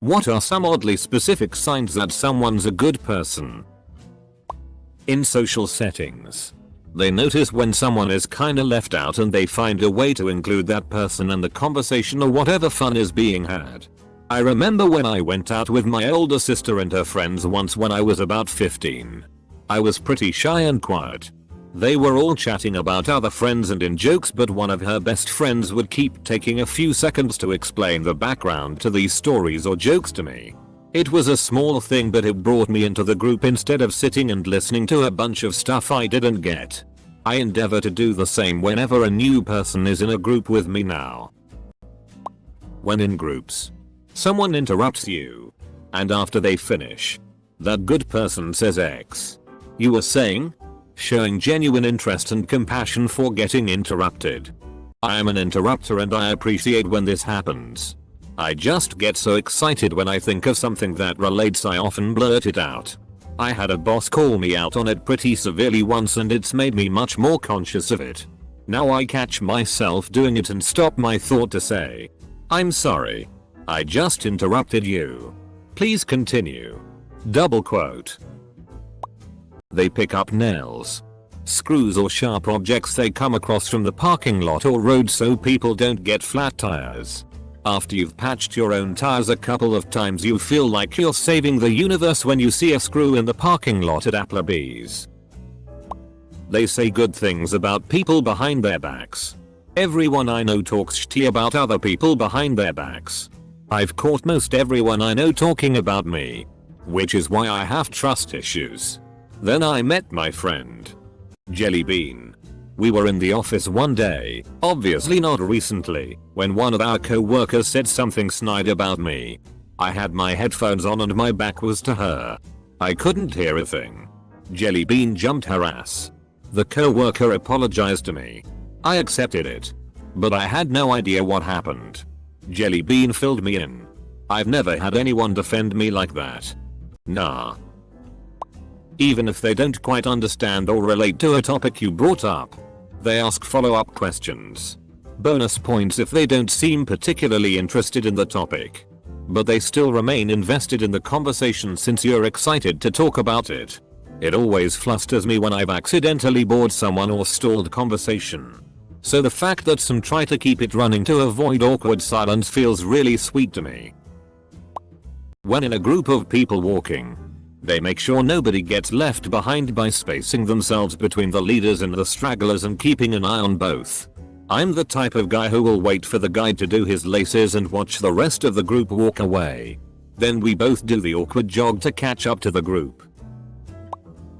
What are some oddly specific signs that someone's a good person? In social settings, they notice when someone is kinda left out and they find a way to include that person in the conversation or whatever fun is being had. I remember when I went out with my older sister and her friends once when I was about 15. I was pretty shy and quiet. They were all chatting about other friends and in jokes, but one of her best friends would keep taking a few seconds to explain the background to these stories or jokes to me. It was a small thing, but it brought me into the group instead of sitting and listening to a bunch of stuff I didn't get. I endeavor to do the same whenever a new person is in a group with me now. When in groups, someone interrupts you, and after they finish, that good person says X. You were saying? Showing genuine interest and compassion for getting interrupted. I am an interrupter and I appreciate when this happens. I just get so excited when I think of something that relates, I often blurt it out. I had a boss call me out on it pretty severely once and it's made me much more conscious of it. Now I catch myself doing it and stop my thought to say, "I'm sorry. I just interrupted you. Please continue." Double quote. They pick up nails, screws or sharp objects they come across from the parking lot or road so people don't get flat tires. After you've patched your own tires a couple of times, you feel like you're saving the universe when you see a screw in the parking lot at Applebee's. They say good things about people behind their backs. Everyone I know talks shitty about other people behind their backs. I've caught most everyone I know talking about me, which is why I have trust issues. Then I met my friend, Jelly Bean. We were in the office one day, obviously not recently, when one of our co-workers said something snide about me. I had my headphones on and my back was to her. I couldn't hear a thing. Jelly Bean jumped her ass. The co-worker apologized to me. I accepted it, but I had no idea what happened. Jelly Bean filled me in. I've never had anyone defend me like that. Nah. Even if they don't quite understand or relate to a topic you brought up, they ask follow-up questions. Bonus points if they don't seem particularly interested in the topic, but they still remain invested in the conversation since you're excited to talk about it. It always flusters me when I've accidentally bored someone or stalled conversation. So the fact that some try to keep it running to avoid awkward silence feels really sweet to me. When in a group of people walking, they make sure nobody gets left behind by spacing themselves between the leaders and the stragglers and keeping an eye on both. I'm the type of guy who will wait for the guide to do his laces and watch the rest of the group walk away. Then we both do the awkward jog to catch up to the group.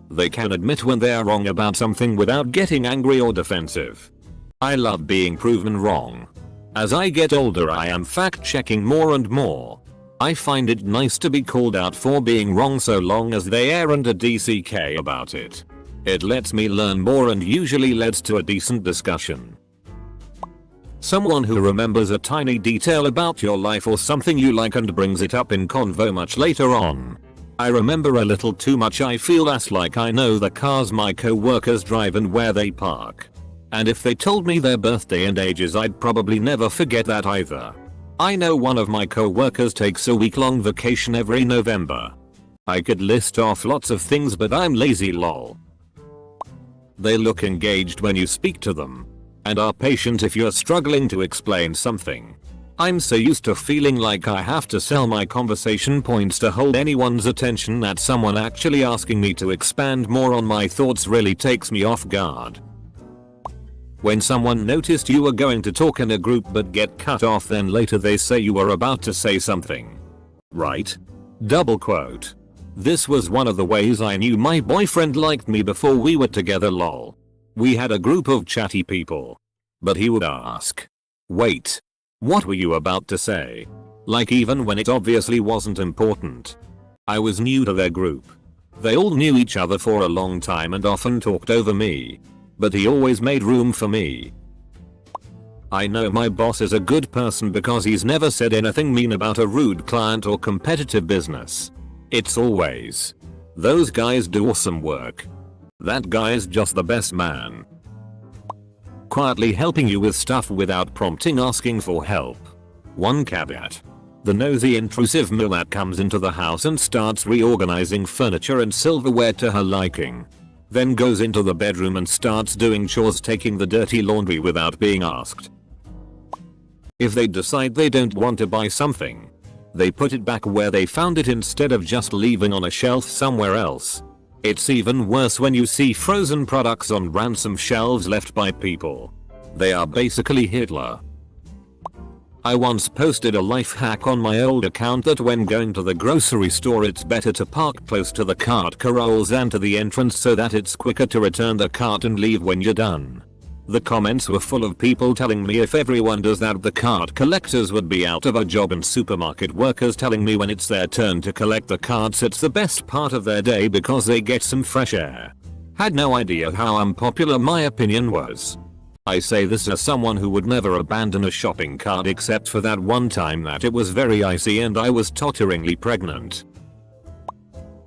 They can admit when they are wrong about something without getting angry or defensive. I love being proven wrong. As I get older, I am fact checking more and more. I find it nice to be called out for being wrong so long as they aren't a DCK about it. It lets me learn more and usually leads to a decent discussion. Someone who remembers a tiny detail about your life or something you like and brings it up in convo much later on. I remember a little too much. I feel that's like I know the cars my co-workers drive and where they park. And if they told me their birthday and ages, I'd probably never forget that either. I know one of my co-workers takes a week-long vacation every November. I could list off lots of things, but I'm lazy lol. They look engaged when you speak to them, and are patient if you're struggling to explain something. I'm so used to feeling like I have to sell my conversation points to hold anyone's attention that someone actually asking me to expand more on my thoughts really takes me off guard. When someone noticed you were going to talk in a group but get cut off, then later they say you were about to say something. Right? Double quote. This was one of the ways I knew my boyfriend liked me before we were together lol. We had a group of chatty people, but he would ask, "Wait, what were you about to say?" Like even when it obviously wasn't important. I was new to their group. They all knew each other for a long time and often talked over me, but he always made room for me. I know my boss is a good person because he's never said anything mean about a rude client or competitive business. It's always, "Those guys do awesome work. That guy's just the best man." Quietly helping you with stuff without prompting asking for help. One caveat. The nosy intrusive mill that comes into the house and starts reorganizing furniture and silverware to her liking. Then goes into the bedroom and starts doing chores, taking the dirty laundry without being asked. If they decide they don't want to buy something, they put it back where they found it instead of just leaving on a shelf somewhere else. It's even worse when you see frozen products on ransom shelves left by people. They are basically Hitler. I once posted a life hack on my old account that when going to the grocery store it's better to park close to the cart corrals and to the entrance so that it's quicker to return the cart and leave when you're done. The comments were full of people telling me if everyone does that the cart collectors would be out of a job, and supermarket workers telling me when it's their turn to collect the carts it's the best part of their day because they get some fresh air. Had no idea how unpopular my opinion was. I say this as someone who would never abandon a shopping cart except for that one time that it was very icy and I was totteringly pregnant.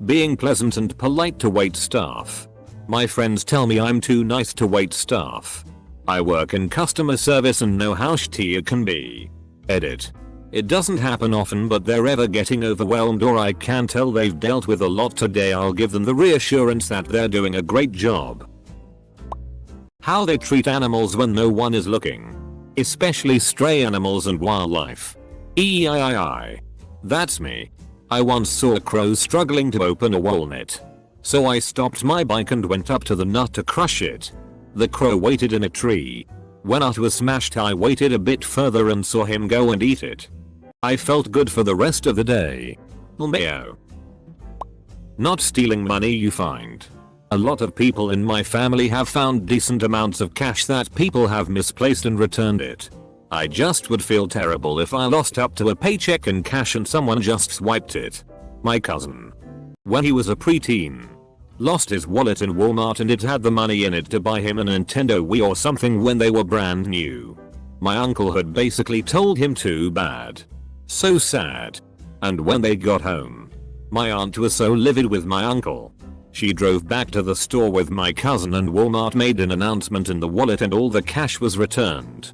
Being pleasant and polite to wait staff. My friends tell me I'm too nice to wait staff. I work in customer service and know how shitty it can be. Edit. It doesn't happen often, but they're ever getting overwhelmed or I can tell they've dealt with a lot today, I'll give them the reassurance that they're doing a great job. How they treat animals when no one is looking. Especially stray animals and wildlife. Eee. That's me. I once saw a crow struggling to open a walnut. So I stopped my bike and went up to the nut to crush it. The crow waited in a tree. When it was smashed I waited a bit further and saw him go and eat it. I felt good for the rest of the day. LMAO. Not stealing money you find. A lot of people in my family have found decent amounts of cash that people have misplaced and returned it. I just would feel terrible if I lost up to a paycheck in cash and someone just swiped it. My cousin, when he was a preteen, lost his wallet in Walmart and it had the money in it to buy him a Nintendo Wii or something when they were brand new. My uncle had basically told him too bad. So sad. And when they got home, my aunt was so livid with my uncle. She drove back to the store with my cousin and Walmart made an announcement and the wallet and all the cash was returned.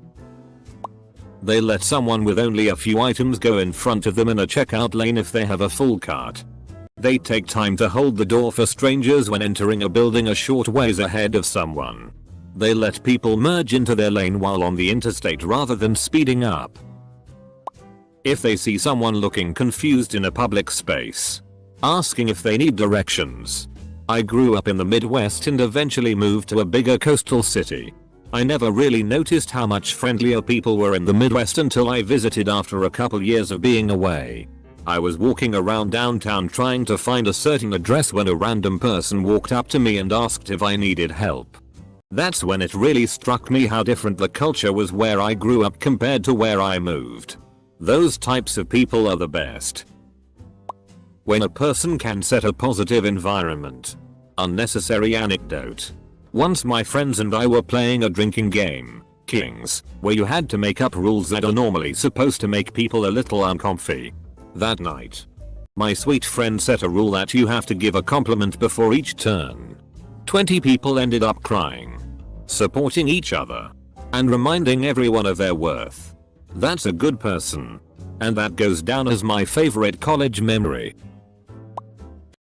They let someone with only a few items go in front of them in a checkout lane if they have a full cart. They take time to hold the door for strangers when entering a building a short ways ahead of someone. They let people merge into their lane while on the interstate rather than speeding up. If they see someone looking confused in a public space, asking if they need directions. I grew up in the Midwest and eventually moved to a bigger coastal city. I never really noticed how much friendlier people were in the Midwest until I visited after a couple years of being away. I was walking around downtown trying to find a certain address when a random person walked up to me and asked if I needed help. That's when it really struck me how different the culture was where I grew up compared to where I moved. Those types of people are the best. When a person can set a positive environment. Unnecessary anecdote. Once my friends and I were playing a drinking game, Kings, where you had to make up rules that are normally supposed to make people a little uncomfy. That night, my sweet friend set a rule that you have to give a compliment before each turn. 20 people ended up crying, supporting each other, and reminding everyone of their worth. That's a good person. And that goes down as my favorite college memory.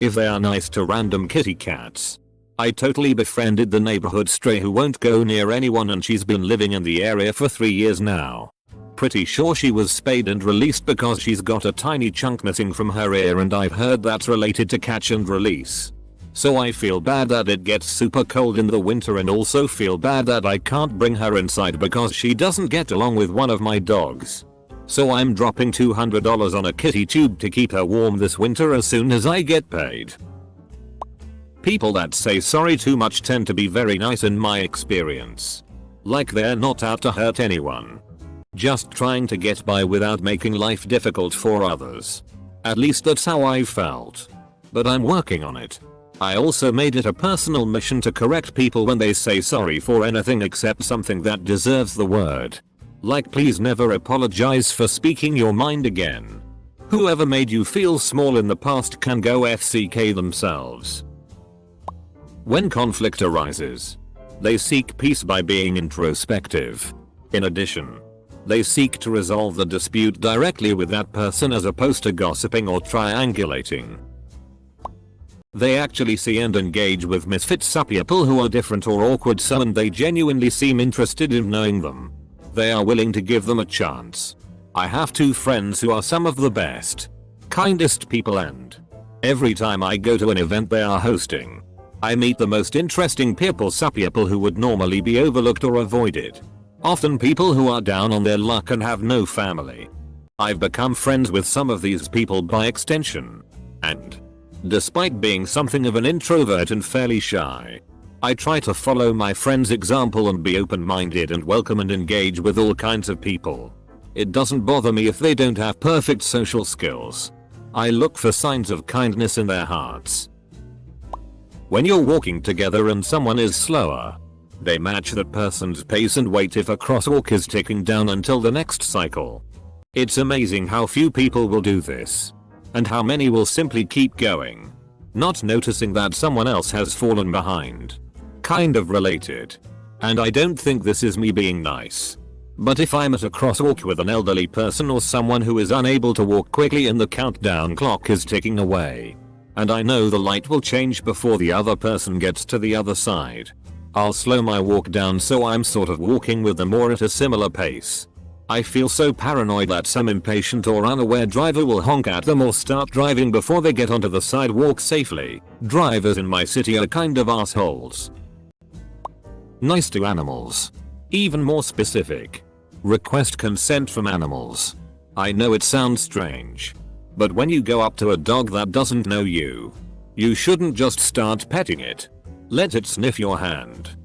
If they are nice to random kitty cats. I totally befriended the neighborhood stray who won't go near anyone and she's been living in the area for 3 years now. Pretty sure she was spayed and released because she's got a tiny chunk missing from her ear and I've heard that's related to catch and release. So I feel bad that it gets super cold in the winter and also feel bad that I can't bring her inside because she doesn't get along with one of my dogs. So I'm dropping $200 on a kitty tube to keep her warm this winter as soon as I get paid. People that say sorry too much tend to be very nice in my experience. Like they're not out to hurt anyone. Just trying to get by without making life difficult for others. At least that's how I felt. But I'm working on it. I also made it a personal mission to correct people when they say sorry for anything except something that deserves the word. Like please never apologize for speaking your mind again. Whoever made you feel small in the past can go FCK themselves. When conflict arises, they seek peace by being introspective. In addition, They seek to resolve the dispute directly with that person as opposed to gossiping or triangulating. They actually see and engage with misfit people who are different or awkward, and they genuinely seem interested in knowing them. They are willing to give them a chance. I have 2 friends who are some of the best, kindest people, and every time I go to an event they are hosting, I meet the most interesting people who would normally be overlooked or avoided. Often people who are down on their luck and have no family. I've become friends with some of these people by extension. And despite being something of an introvert and fairly shy, I try to follow my friend's example and be open-minded and welcome and engage with all kinds of people. It doesn't bother me if they don't have perfect social skills. I look for signs of kindness in their hearts. When you're walking together and someone is slower, they match that person's pace and wait if a crosswalk is ticking down until the next cycle. It's amazing how few people will do this, and how many will simply keep going, not noticing that someone else has fallen behind. Kind of related. And I don't think this is me being nice, but if I'm at a crosswalk with an elderly person or someone who is unable to walk quickly and the countdown clock is ticking away, and I know the light will change before the other person gets to the other side, I'll slow my walk down so I'm sort of walking with them or at a similar pace. I feel so paranoid that some impatient or unaware driver will honk at them or start driving before they get onto the sidewalk safely. Drivers in my city are kind of assholes. Nice to animals. Even more specific. Request consent from animals. I know it sounds strange, but when you go up to a dog that doesn't know you, you shouldn't just start petting it. Let it sniff your hand.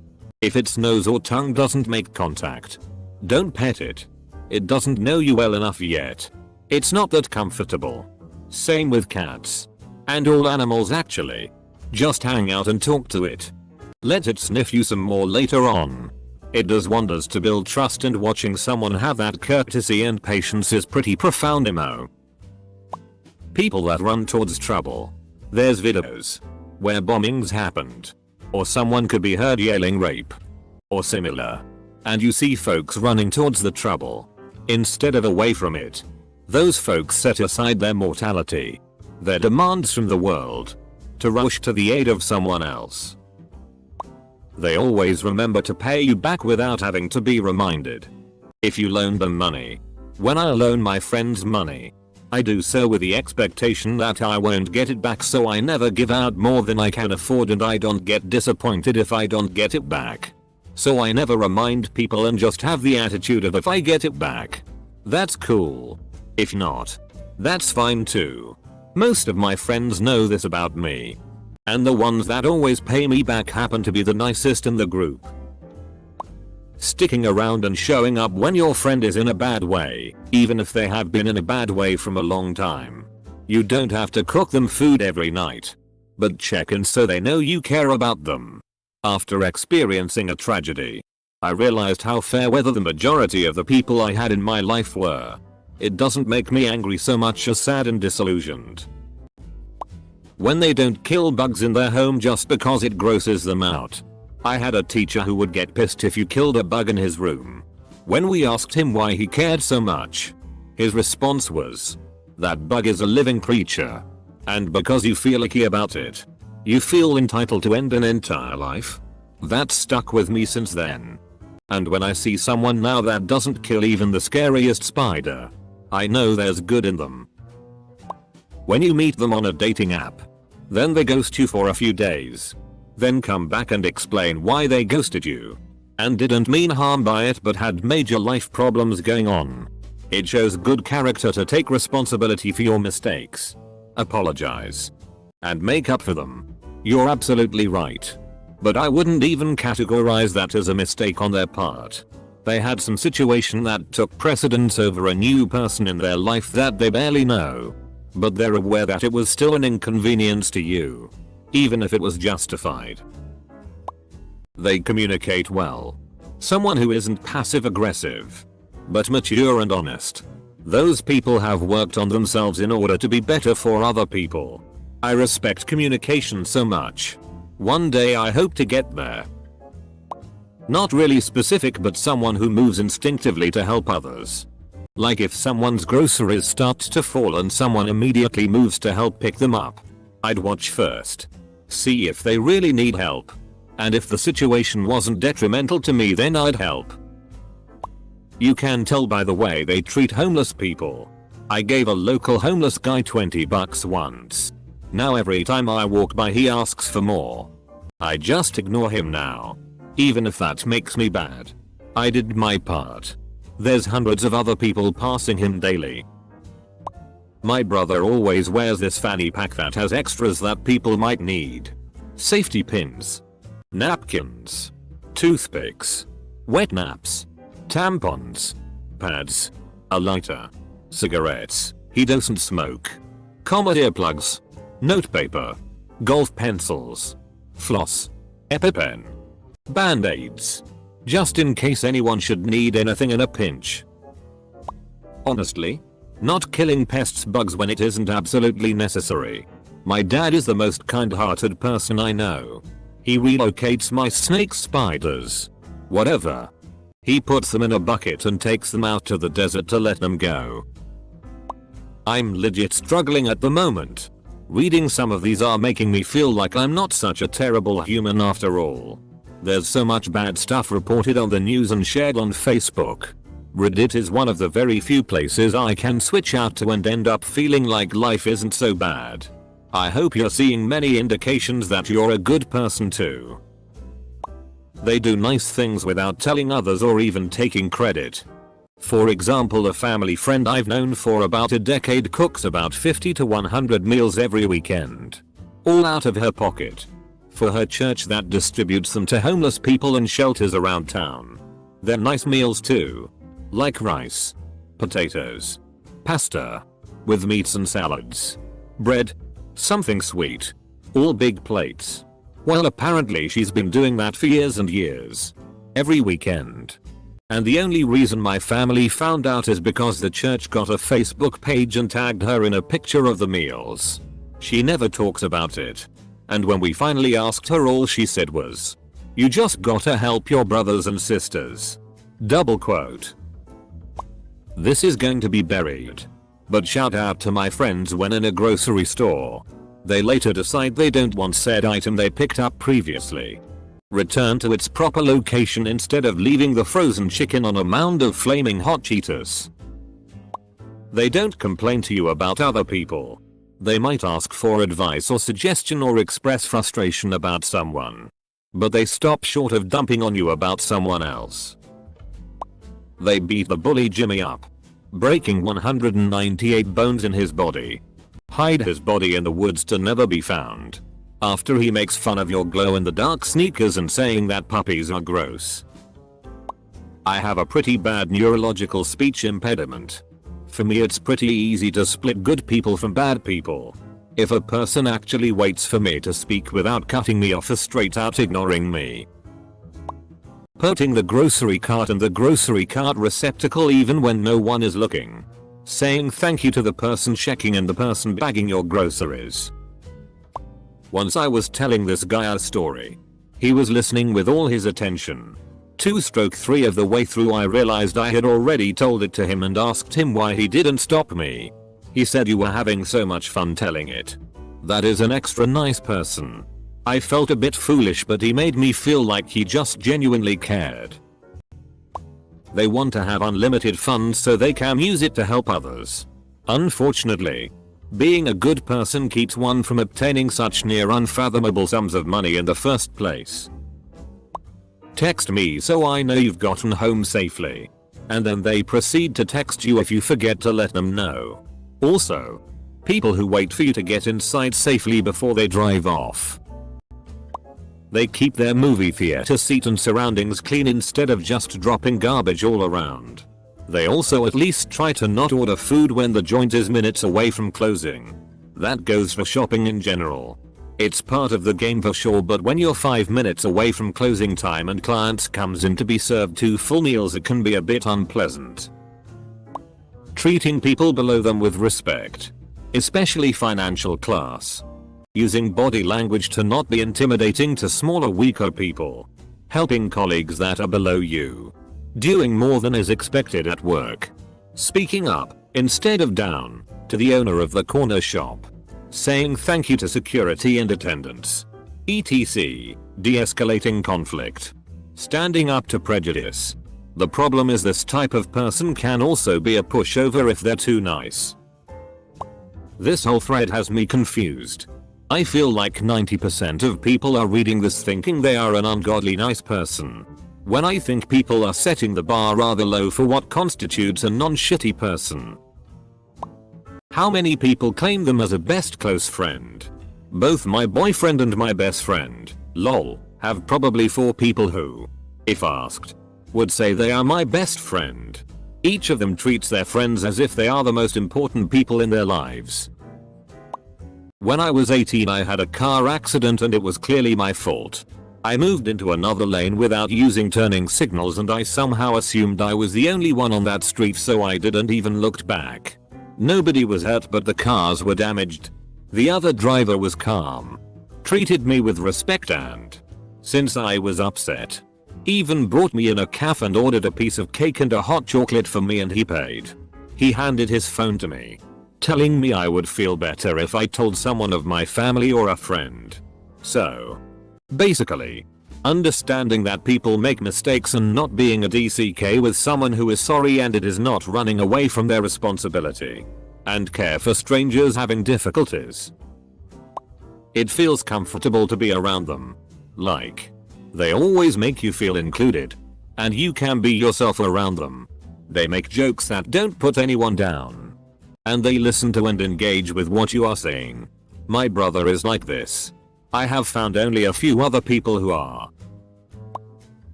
If its nose or tongue doesn't make contact, don't pet it. It doesn't know you well enough yet. It's not that comfortable. Same with cats. And all animals actually. Just hang out and talk to it. Let it sniff you some more later on. It does wonders to build trust, and watching someone have that courtesy and patience is pretty profound. People that run towards trouble. There's videos where bombings happened, or someone could be heard yelling rape or similar, and you see folks running towards the trouble instead of away from it. Those folks set aside their mortality, their demands from the world, to rush to the aid of someone else. They always remember to pay you back without having to be reminded. If you loan them money, when I loan my friends money, I do so with the expectation that I won't get it back, so I never give out more than I can afford, and I don't get disappointed if I don't get it back. So I never remind people and just have the attitude of, if I get it back, that's cool. If not, that's fine too. Most of my friends know this about me, and the ones that always pay me back happen to be the nicest in the group. Sticking around and showing up when your friend is in a bad way, even if they have been in a bad way from a long time. You don't have to cook them food every night, but check in so they know you care about them. After experiencing a tragedy, I realized how fair weather the majority of the people I had in my life were. It doesn't make me angry so much as sad and disillusioned. When they don't kill bugs in their home just because it grosses them out. I had a teacher who would get pissed if you killed a bug in his room. When we asked him why he cared so much, his response was, "That bug is a living creature, and because you feel icky about it, you feel entitled to end an entire life." That stuck with me since then. And when I see someone now that doesn't kill even the scariest spider, I know there's good in them. When you meet them on a dating app, then they ghost you for a few days, then come back and explain why they ghosted you, and didn't mean harm by it but had major life problems going on. It shows good character to take responsibility for your mistakes, apologize, and make up for them. You're absolutely right. But I wouldn't even categorize that as a mistake on their part. They had some situation that took precedence over a new person in their life that they barely know, but they're aware that it was still an inconvenience to you, even if it was justified. They communicate well. Someone who isn't passive aggressive, but mature and honest. Those people have worked on themselves in order to be better for other people. I respect communication so much. One day I hope to get there. Not really specific, but someone who moves instinctively to help others. Like if someone's groceries start to fall and someone immediately moves to help pick them up. I'd watch first. See if they really need help. And if the situation wasn't detrimental to me, then I'd help. You can tell by the way they treat homeless people. I gave a local homeless guy $20 once. Now every time I walk by he asks for more. I just ignore him now. Even if that makes me bad. I did my part. There's hundreds of other people passing him daily. My brother always wears this fanny pack that has extras that people might need. Safety pins. Napkins. Toothpicks. Wet naps. Tampons. Pads. A lighter. Cigarettes. He doesn't smoke. Common earplugs. Notepaper. Golf pencils. Floss. EpiPen. Band-aids. Just in case anyone should need anything in a pinch. Honestly, not killing pests bugs when it isn't absolutely necessary. My dad is the most kind-hearted person I know. He relocates my snake spiders. Whatever. He puts them in a bucket and takes them out to the desert to let them go. I'm legit struggling at the moment. Reading some of these are making me feel like I'm not such a terrible human after all. There's so much bad stuff reported on the news and shared on Facebook. Reddit is one of the very few places I can switch out to and end up feeling like life isn't so bad. I hope you're seeing many indications that you're a good person too. They do nice things without telling others or even taking credit. For example, a family friend I've known for about a decade cooks about 50 to 100 meals every weekend. All out of her pocket. For her church that distributes them to homeless people and shelters around town. They're nice meals too. Like rice. Potatoes. Pasta. With meats and salads. Bread. Something sweet. All big plates. Well, apparently she's been doing that for years and years. Every weekend. And the only reason my family found out is because the church got a Facebook page and tagged her in a picture of the meals. She never talks about it. And when we finally asked her, all she said was, "You just gotta help your brothers and sisters." Double quote. This is going to be buried. But shout out to my friends when in a grocery store. They later decide they don't want said item they picked up previously. Return to its proper location instead of leaving the frozen chicken on a mound of flaming hot Cheetos. They don't complain to you about other people. They might ask for advice or suggestion or express frustration about someone. But they stop short of dumping on you about someone else. They beat the bully Jimmy up. Breaking 198 bones in his body. Hide his body in the woods to never be found. After he makes fun of your glow-in-the-dark sneakers and saying that puppies are gross. I have a pretty bad neurological speech impediment. For me, it's pretty easy to split good people from bad people. If a person actually waits for me to speak without cutting me off or straight out ignoring me. Putting the grocery cart in the grocery cart receptacle even when no one is looking. Saying thank you to the person checking and the person bagging your groceries. Once I was telling this guy a story. He was listening with all his attention. 2/3 of the way through I realized I had already told it to him and asked him why he didn't stop me. He said, "You were having so much fun telling it. That is an extra nice person." I felt a bit foolish, but he made me feel like he just genuinely cared. They want to have unlimited funds so they can use it to help others. Unfortunately, being a good person keeps one from obtaining such near unfathomable sums of money in the first place. Text me so I know you've gotten home safely. And then they proceed to text you if you forget to let them know. Also, people who wait for you to get inside safely before they drive off. They keep their movie theater seat and surroundings clean instead of just dropping garbage all around. They also at least try to not order food when the joint is minutes away from closing. That goes for shopping in general. It's part of the game for sure, but when you're 5 minutes away from closing time and clients comes in to be served 2 full meals, it can be a bit unpleasant. Treating people below them with respect. Especially financial class. Using body language to not be intimidating to smaller, weaker people. helping colleagues that are below you, doing more than is expected at work, speaking up instead of down to the owner of the corner shop, saying thank you to security and attendants, etc., de-escalating conflict, standing up to prejudice. The problem is this type of person can also be a pushover if they're too nice. This whole thread has me confused. I feel like 90% of people are reading this thinking they are an ungodly nice person, when I think people are setting the bar rather low for what constitutes a non-shitty person. How many people claim them as a best close friend? Both my boyfriend and my best friend, lol, have probably 4 people who, if asked, would say they are my best friend. Each of them treats their friends as if they are the most important people in their lives. When I was 18 I had a car accident and it was clearly my fault. I moved into another lane without using turning signals and I somehow assumed I was the only one on that street, so I didn't even look back. Nobody was hurt but the cars were damaged. The other driver was calm, treated me with respect and, since I was upset, even brought me in a cafe and ordered a piece of cake and a hot chocolate for me and he paid. He handed his phone to me, telling me I would feel better if I told someone of my family or a friend. So, basically, understanding that people make mistakes and not being a DCK with someone who is sorry and it is not running away from their responsibility, and care for strangers having difficulties. It feels comfortable to be around them. Like, they always make you feel included, and you can be yourself around them. They make jokes that don't put anyone down, and they listen to and engage with what you are saying. My brother is like this. I have found only a few other people who are.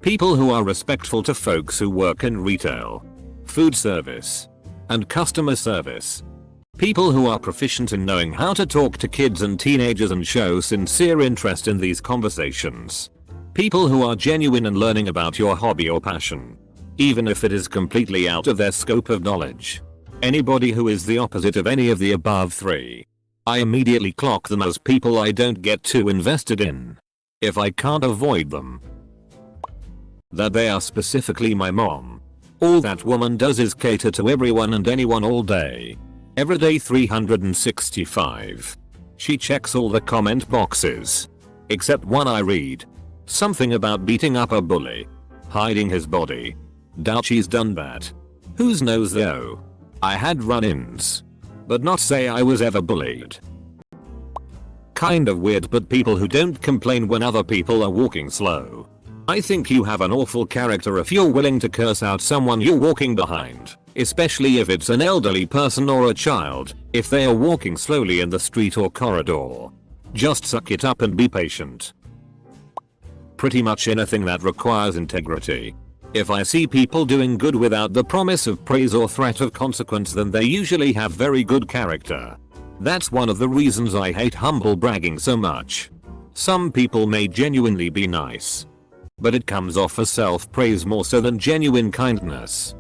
People who are respectful to folks who work in retail, food service, and customer service. People who are proficient in knowing how to talk to kids and teenagers and show sincere interest in these conversations. People who are genuine and learning about your hobby or passion, even if it is completely out of their scope of knowledge. Anybody who is the opposite of any of the above 3, I immediately clock them as people I don't get too invested in, if I can't avoid them. That they are specifically my mom. All that woman does is cater to everyone and anyone all day. Every day 365. She checks all the comment boxes, except one I read. Something about beating up a bully, hiding his body. Doubt she's done that. Whose knows though? I had run-ins, but not say I was ever bullied. Kind of weird, but people who don't complain when other people are walking slow. I think you have an awful character if you're willing to curse out someone you're walking behind, especially if it's an elderly person or a child, if they are walking slowly in the street or corridor. Just suck it up and be patient. Pretty much anything that requires integrity. If I see people doing good without the promise of praise or threat of consequence, then they usually have very good character. That's one of the reasons I hate humble bragging so much. Some people may genuinely be nice, but it comes off as self-praise more so than genuine kindness.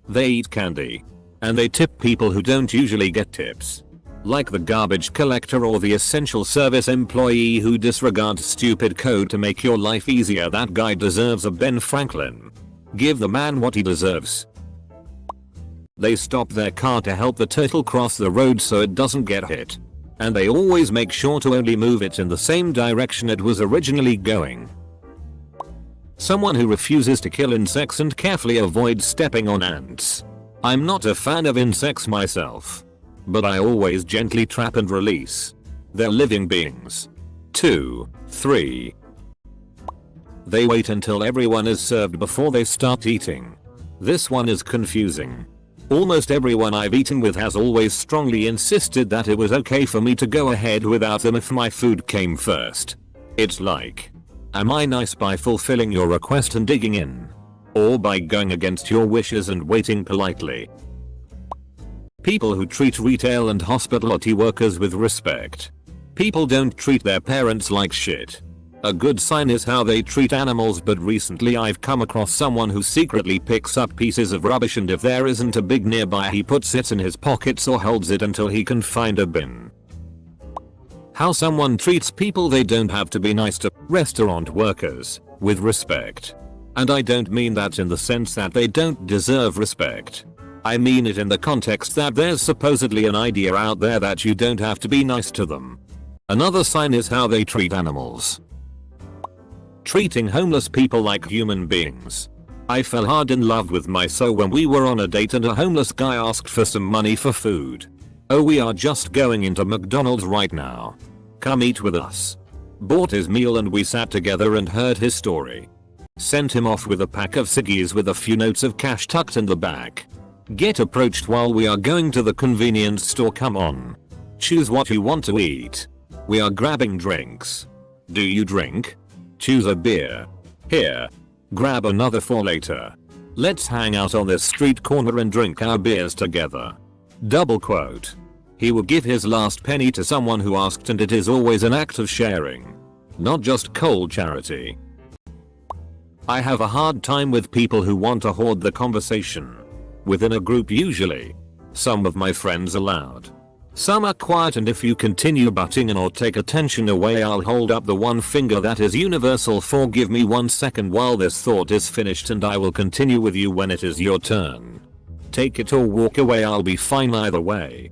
They eat candy, and they tip people who don't usually get tips. Like the garbage collector or the essential service employee who disregards stupid code to make your life easier. That guy deserves a Ben Franklin. Give the man what he deserves. They stop their car to help the turtle cross the road so it doesn't get hit. And they always make sure to only move it in the same direction it was originally going. Someone who refuses to kill insects and carefully avoids stepping on ants. I'm not a fan of insects myself, but I always gently trap and release. They're living beings. 2, 3. They wait until everyone is served before they start eating. This one is confusing. Almost everyone I've eaten with has always strongly insisted that it was okay for me to go ahead without them if my food came first. It's like, am I nice by fulfilling your request and digging in? Or by going against your wishes and waiting politely? People who treat retail and hospitality workers with respect. People don't treat their parents like shit. A good sign is how they treat animals, but recently I've come across someone who secretly picks up pieces of rubbish, and if there isn't a big nearby he puts it in his pockets or holds it until he can find a bin. How someone treats people they don't have to be nice to. Restaurant workers, with respect. And I don't mean that in the sense that they don't deserve respect. I mean it in the context that there's supposedly an idea out there that you don't have to be nice to them. Another sign is how they treat animals. Treating homeless people like human beings. I fell hard in love with my so when we were on a date and a homeless guy asked for some money for food. Oh, we are just going into McDonald's right now. Come eat with us. Bought his meal and we sat together and heard his story. Sent him off with a pack of ciggies with a few notes of cash tucked in the back. Get approached while we are going to the convenience store. Come on. Choose what you want to eat. We are grabbing drinks. Do you drink? Choose a beer. Here. Grab another for later. Let's hang out on this street corner and drink our beers together. Double quote. He would give his last penny to someone who asked, and it is always an act of sharing. Not just cold charity. I have a hard time with people who want to hoard the conversation. Within a group usually. Some of my friends are loud. Some are quiet, and if you continue butting in or take attention away, I'll hold up the one finger that is universal for give me 1 second while this thought is finished and I will continue with you when it is your turn. Take it or walk away, I'll be fine either way.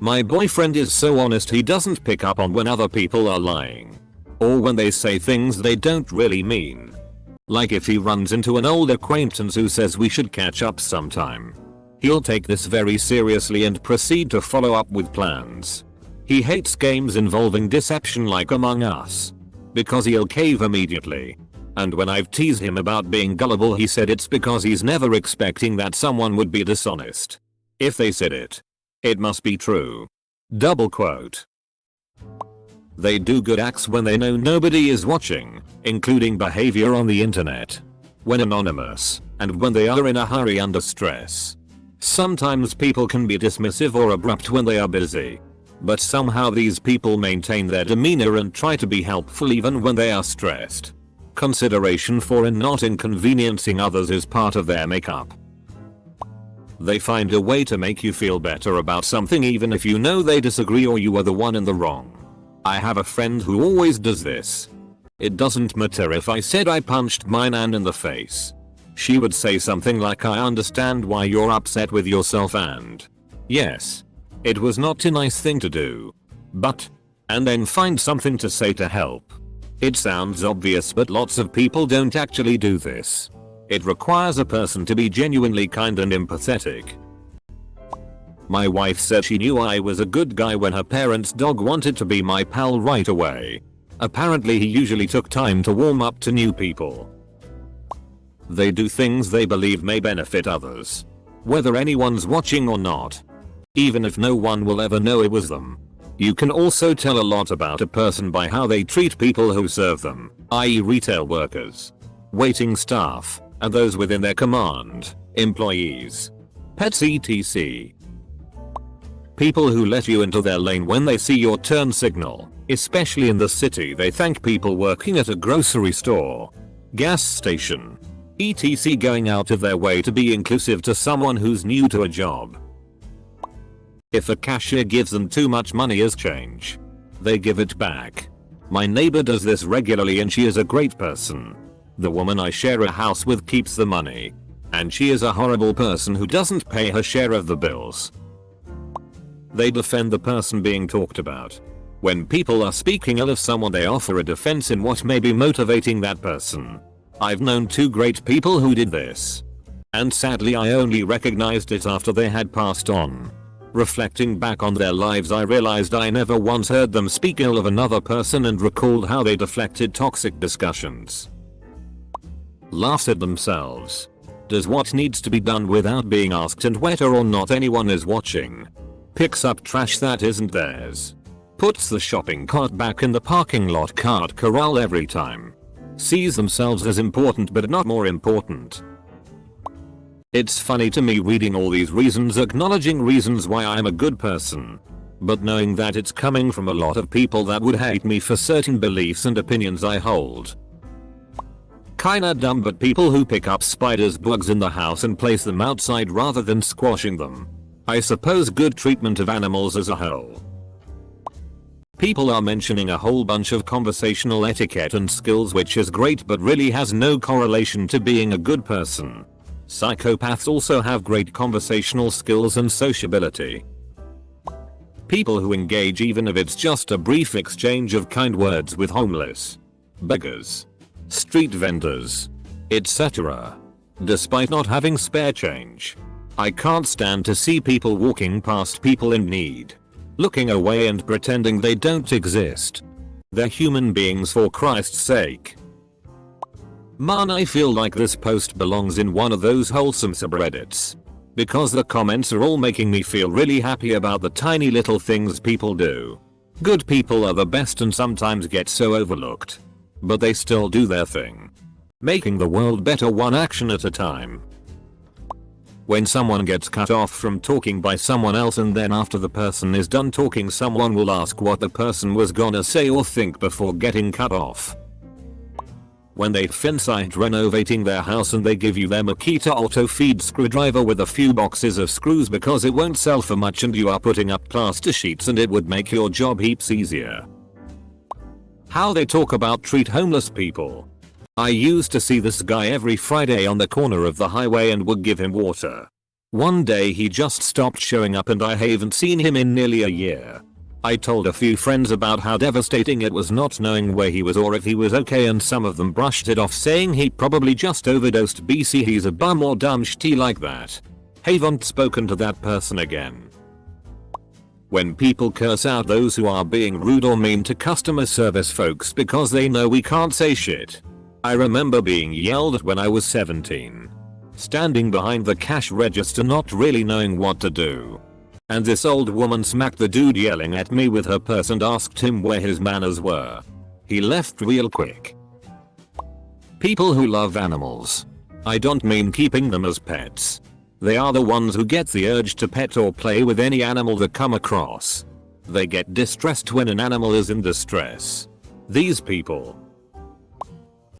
My boyfriend is so honest, he doesn't pick up on when other people are lying. Or when they say things they don't really mean. Like if he runs into an old acquaintance who says we should catch up sometime. He'll take this very seriously and proceed to follow up with plans. He hates games involving deception like Among Us. Because he'll cave immediately. And when I've teased him about being gullible, he said it's because he's never expecting that someone would be dishonest. If they said it, it must be true. Double quote. They do good acts when they know nobody is watching, including behavior on the internet. When anonymous, and when they are in a hurry under stress. Sometimes people can be dismissive or abrupt when they are busy. But somehow these people maintain their demeanor and try to be helpful even when they are stressed. Consideration for and not inconveniencing others is part of their makeup. They find a way to make you feel better about something even if you know they disagree or you are the one in the wrong. I have a friend who always does this. It doesn't matter if I said I punched my nan in the face. She would say something like, I understand why you're upset with yourself, and yes, it was not a nice thing to do. But, and then find something to say to help. It sounds obvious, but lots of people don't actually do this. It requires a person to be genuinely kind and empathetic. My wife said she knew I was a good guy when her parents' dog wanted to be my pal right away. Apparently he usually took time to warm up to new people. They do things they believe may benefit others. Whether anyone's watching or not. Even if no one will ever know it was them. You can also tell a lot about a person by how they treat people who serve them, i.e. retail workers, waiting staff, and those within their command, employees, pets etc. People who let you into their lane when they see your turn signal, especially in the city. They thank people working at a grocery store, gas station, etc. going out of their way to be inclusive to someone who's new to a job. If a cashier gives them too much money as change, they give it back. My neighbor does this regularly and she is a great person. The woman I share a house with keeps the money. And she is a horrible person who doesn't pay her share of the bills. They defend the person being talked about. When people are speaking ill of someone, they offer a defense in what may be motivating that person. I've known two great people who did this. And sadly I only recognized it after they had passed on. Reflecting back on their lives, I realized I never once heard them speak ill of another person and recalled how they deflected toxic discussions. Laughs at themselves. Does what needs to be done without being asked, and whether or not anyone is watching. Picks up trash that isn't theirs. Puts the shopping cart back in the parking lot cart corral every time. Sees themselves as important but not more important. It's funny to me reading all these reasons, acknowledging reasons why I'm a good person. But knowing that it's coming from a lot of people that would hate me for certain beliefs and opinions I hold. Kinda dumb, but people who pick up spiders, bugs in the house and place them outside rather than squashing them. I suppose good treatment of animals as a whole. People are mentioning a whole bunch of conversational etiquette and skills, which is great but really has no correlation to being a good person. Psychopaths also have great conversational skills and sociability. People who engage, even if it's just a brief exchange of kind words, with homeless, beggars, street vendors, etc. Despite not having spare change. I can't stand to see people walking past people in need, looking away and pretending they don't exist. They're human beings, for Christ's sake. Man, I feel like this post belongs in one of those wholesome subreddits. Because the comments are all making me feel really happy about the tiny little things people do. Good people are the best and sometimes get so overlooked. But they still do their thing. Making the world better one action at a time. When someone gets cut off from talking by someone else, and then after the person is done talking, someone will ask what the person was gonna say or think before getting cut off. When they finished renovating their house and they give you their Makita auto feed screwdriver with a few boxes of screws because it won't sell for much and you are putting up plaster sheets and it would make your job heaps easier. How they talk about treat homeless people. I used to see this guy every Friday on the corner of the highway and would give him water. One day he just stopped showing up and I haven't seen him in nearly a year. I told a few friends about how devastating it was not knowing where he was or if he was okay, and some of them brushed it off saying he probably just overdosed, BC he's a bum or dumb shitty like that. Haven't spoken to that person again. When people curse out those who are being rude or mean to customer service folks because they know we can't say shit. I remember being yelled at when I was 17. Standing behind the cash register not really knowing what to do. And this old woman smacked the dude yelling at me with her purse and asked him where his manners were. He left real quick. People who love animals. I don't mean keeping them as pets. They are the ones who get the urge to pet or play with any animal they come across. They get distressed when an animal is in distress. These people,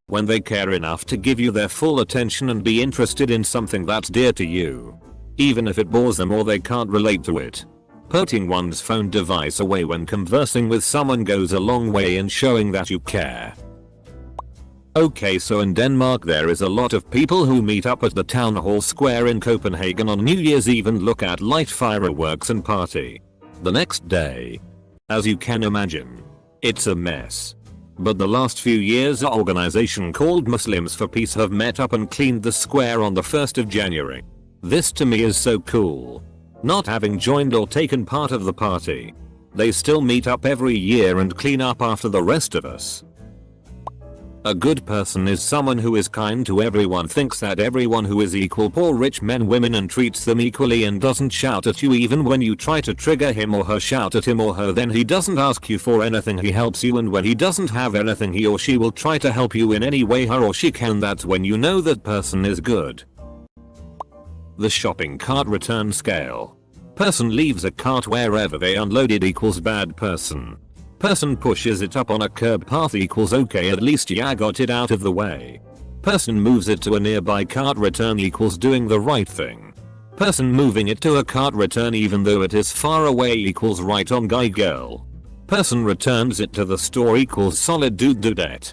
when they care enough to give you their full attention and be interested in something that's dear to you. Even if it bores them or they can't relate to it. Putting one's phone device away when conversing with someone goes a long way in showing that you care. Okay, so in Denmark there is a lot of people who meet up at the town hall square in Copenhagen on New Year's Eve and look at light fireworks and party. The next day, as you can imagine, it's a mess. But the last few years an organization called Muslims for Peace have met up and cleaned the square on the 1st of January. This to me is so cool. Not having joined or taken part of the party, they still meet up every year and clean up after the rest of us. A good person is someone who is kind to everyone, thinks that everyone who is equal, poor, rich, men, women, and treats them equally, and doesn't shout at you even when you try to trigger him or her. Shout at him or her, then he doesn't ask you for anything, he helps you, and when he doesn't have anything he or she will try to help you in any way her or she can. That's when you know that person is good. The shopping cart return scale. Person leaves a cart wherever they unloaded equals bad person. Person pushes it up on a curb path equals okay, at least ya got it out of the way. Person moves it to a nearby cart return equals doing the right thing. Person moving it to a cart return even though it is far away equals right on guy girl. Person returns it to the store equals solid dude dudette.